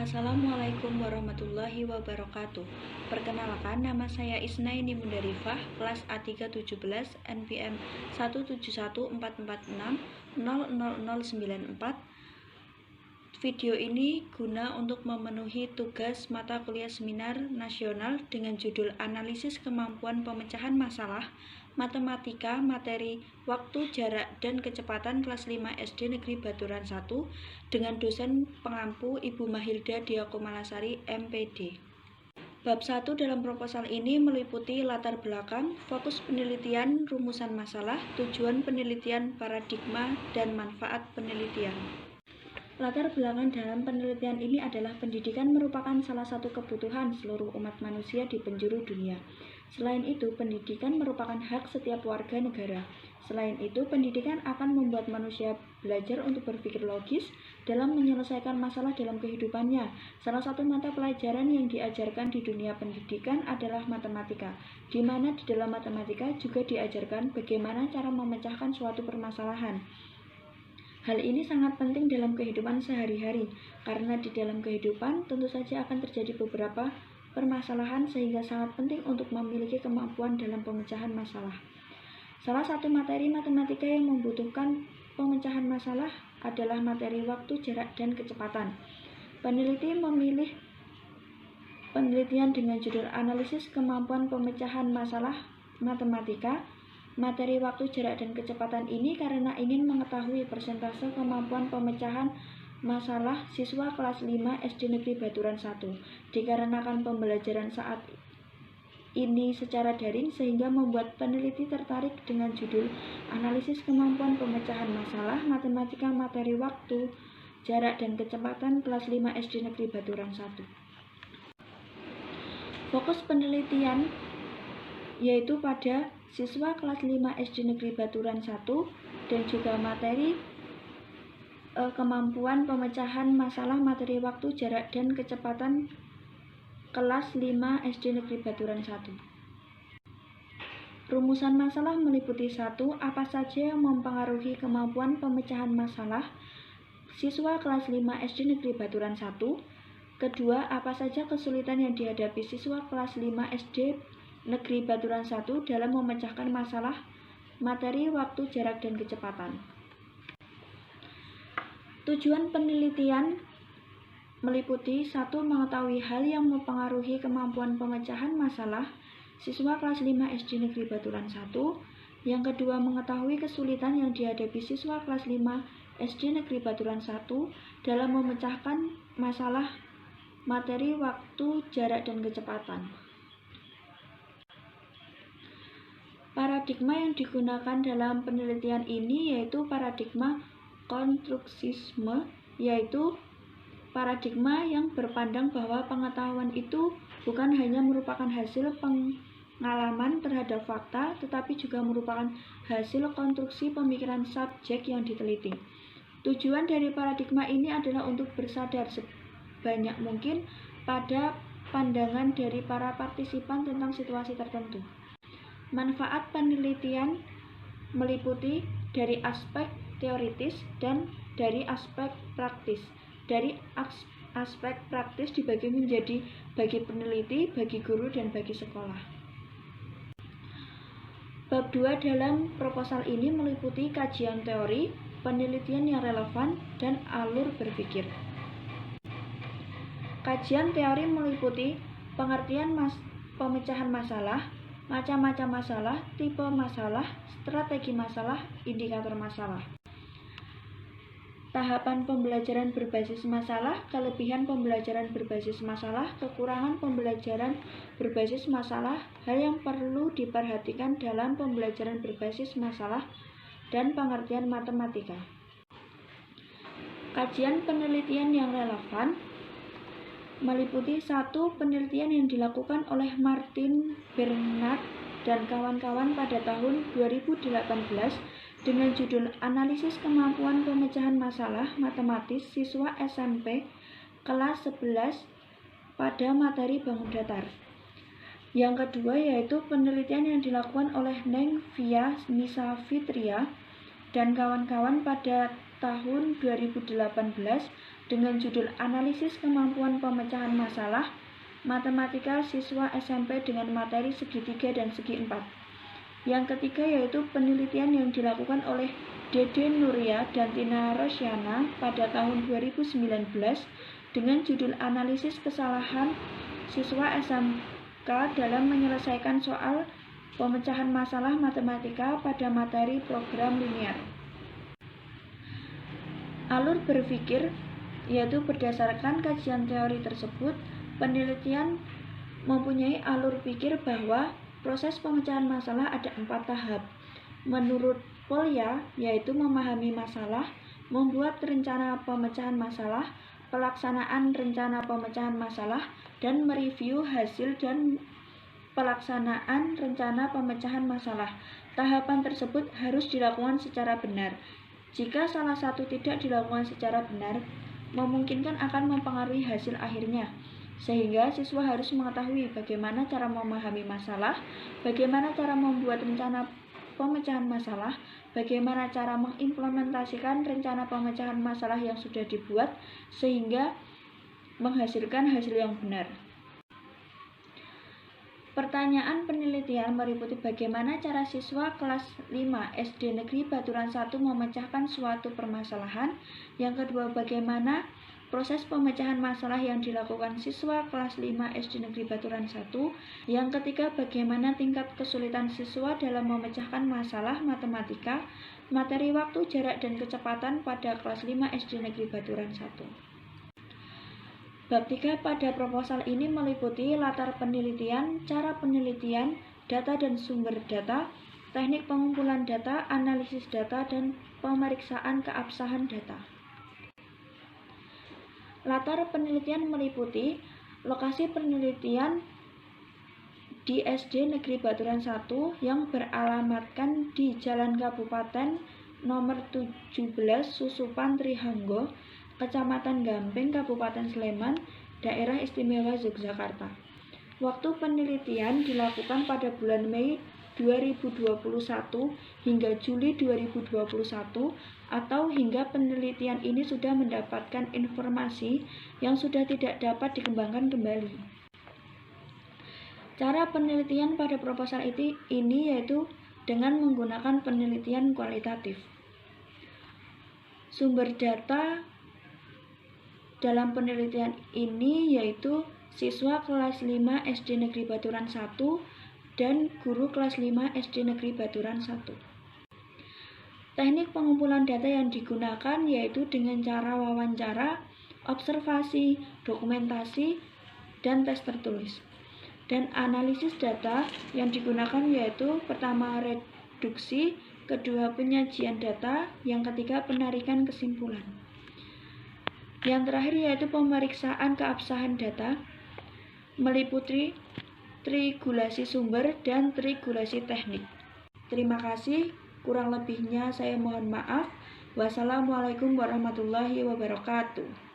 Assalamualaikum warahmatullahi wabarakatuh. Perkenalkan, nama saya Isnaini Mundarifah, kelas A317, NPM 17144600094. Video ini guna untuk memenuhi tugas mata kuliah seminar nasional dengan judul Analisis Kemampuan Pemecahan Masalah Matematika Materi Waktu, Jarak, dan Kecepatan kelas 5 SD Negeri Baturan 1 dengan dosen pengampu Ibu Mahilda Diakomalasari, MPD. Bab 1 dalam proposal ini meliputi latar belakang, fokus penelitian, rumusan masalah, tujuan penelitian, paradigma, dan manfaat penelitian. Latar belakang dalam penelitian ini adalah pendidikan merupakan salah satu kebutuhan seluruh umat manusia di penjuru dunia. Selain itu, pendidikan merupakan hak setiap warga negara. Selain itu, pendidikan akan membuat manusia belajar untuk berpikir logis dalam menyelesaikan masalah dalam kehidupannya. Salah satu mata pelajaran yang diajarkan di dunia pendidikan adalah matematika, di mana di dalam matematika juga diajarkan bagaimana cara memecahkan suatu permasalahan. Hal ini sangat penting dalam kehidupan sehari-hari, karena di dalam kehidupan tentu saja akan terjadi beberapa permasalahan sehingga sangat penting untuk memiliki kemampuan dalam pemecahan masalah. Salah satu materi matematika yang membutuhkan pemecahan masalah adalah materi waktu, jarak, dan kecepatan. Peneliti memilih penelitian dengan judul Analisis Kemampuan Pemecahan Masalah Matematika Materi Waktu, Jarak, dan Kecepatan ini karena ingin mengetahui persentase kemampuan pemecahan masalah siswa kelas 5 SD Negeri Baturan 1. Dikarenakan pembelajaran saat ini secara daring sehingga membuat peneliti tertarik dengan judul Analisis Kemampuan Pemecahan Masalah Matematika Materi Waktu, Jarak, dan Kecepatan kelas 5 SD Negeri Baturan 1. Fokus penelitian yaitu pada siswa kelas 5 SD Negeri Baturan 1 dan juga materi kemampuan pemecahan masalah materi waktu, jarak, dan kecepatan kelas 5 SD Negeri Baturan 1. Rumusan masalah meliputi 1. Apa saja yang mempengaruhi kemampuan pemecahan masalah siswa kelas 5 SD Negeri Baturan 1. Kedua, apa saja kesulitan yang dihadapi siswa kelas 5 SD Negeri Baturan 1 dalam memecahkan masalah materi waktu, jarak, dan kecepatan. Tujuan penelitian meliputi 1. Mengetahui hal yang mempengaruhi kemampuan pemecahan masalah siswa kelas 5 SD Negeri Baturan 1. Yang kedua, mengetahui kesulitan yang dihadapi siswa kelas 5 SD Negeri Baturan 1 dalam memecahkan masalah materi waktu, jarak, dan kecepatan. Paradigma yang digunakan dalam penelitian ini yaitu paradigma konstruksisme, yaitu paradigma yang berpandang bahwa pengetahuan itu bukan hanya merupakan hasil pengalaman terhadap fakta, tetapi juga merupakan hasil konstruksi pemikiran subjek yang diteliti. Tujuan dari paradigma ini adalah untuk bersadar sebanyak mungkin pada pandangan dari para partisipan tentang situasi tertentu. Manfaat penelitian meliputi dari aspek teoritis dan dari aspek praktis. Dari aspek praktis dibagi menjadi bagi peneliti, bagi guru, dan bagi sekolah. Bab 2 dalam proposal ini meliputi kajian teori, penelitian yang relevan, dan alur berpikir. Kajian teori meliputi pengertian pemecahan masalah, macam-macam masalah, tipe masalah, strategi masalah, indikator masalah. Tahapan pembelajaran berbasis masalah, kelebihan pembelajaran berbasis masalah, kekurangan pembelajaran berbasis masalah, hal yang perlu diperhatikan dalam pembelajaran berbasis masalah, dan pengertian matematika. Kajian penelitian yang relevan meliputi 1. Penelitian yang dilakukan oleh Martin Bernard dan kawan-kawan pada tahun 2018 dengan judul Analisis Kemampuan Pemecahan Masalah Matematis Siswa SMP kelas 11 pada materi bangun datar. Yang kedua yaitu penelitian yang dilakukan oleh Neng Via Nisa Fitria dan kawan-kawan pada tahun 2018 dengan judul Analisis Kemampuan Pemecahan Masalah Matematika Siswa SMP dengan materi segi 3 dan segi 4. Yang ketiga yaitu penelitian yang dilakukan oleh Dede Nuria dan Tina Rosyana pada tahun 2019 dengan judul Analisis Kesalahan Siswa SMK dalam menyelesaikan soal pemecahan masalah matematika pada materi program linear. Alur berpikir yaitu berdasarkan kajian teori tersebut, penelitian mempunyai alur pikir bahwa proses pemecahan masalah ada 4 tahap. Menurut Polya, yaitu memahami masalah, membuat rencana pemecahan masalah, pelaksanaan rencana pemecahan masalah, dan mereview hasil dan pelaksanaan rencana pemecahan masalah. Tahapan tersebut harus dilakukan secara benar. Jika salah satu tidak dilakukan secara benar, memungkinkan akan mempengaruhi hasil akhirnya. Sehingga siswa harus mengetahui bagaimana cara memahami masalah, bagaimana cara membuat rencana pemecahan masalah, bagaimana cara mengimplementasikan rencana pemecahan masalah yang sudah dibuat sehingga menghasilkan hasil yang benar. Pertanyaan penelitian meliputi bagaimana cara siswa kelas 5 SD Negeri Baturan 1 memecahkan suatu permasalahan. Yang kedua, bagaimana proses pemecahan masalah yang dilakukan siswa kelas 5 SD Negeri Baturan 1. Yang ketiga, bagaimana tingkat kesulitan siswa dalam memecahkan masalah matematika, materi waktu, jarak, dan kecepatan pada kelas 5 SD Negeri Baturan 1. Bab 3 pada proposal ini meliputi latar penelitian, cara penelitian, data dan sumber data, teknik pengumpulan data, analisis data, dan pemeriksaan keabsahan data. Latar penelitian meliputi lokasi penelitian di SD Negeri Baturan 1 yang beralamatkan di Jalan Kabupaten nomor 17 Susupan Trihanggo, Kecamatan Gamping, Kabupaten Sleman, Daerah Istimewa Yogyakarta. Waktu penelitian dilakukan pada bulan Mei 2021 hingga Juli 2021 atau hingga penelitian ini sudah mendapatkan informasi yang sudah tidak dapat dikembangkan kembali. Cara penelitian pada proposal ini yaitu dengan menggunakan penelitian kualitatif. Sumber data dalam penelitian ini yaitu siswa kelas 5 SD Negeri Baturan 1 dan guru kelas 5 SD Negeri Baturan 1. Teknik pengumpulan data yang digunakan yaitu dengan cara wawancara, observasi, dokumentasi, dan tes tertulis. Dan analisis data yang digunakan yaitu pertama reduksi, kedua penyajian data, yang ketiga penarikan kesimpulan. Yang terakhir yaitu pemeriksaan keabsahan data, meliputi triangulasi sumber dan triangulasi teknik. Terima kasih, kurang lebihnya saya mohon maaf. Wassalamualaikum warahmatullahi wabarakatuh.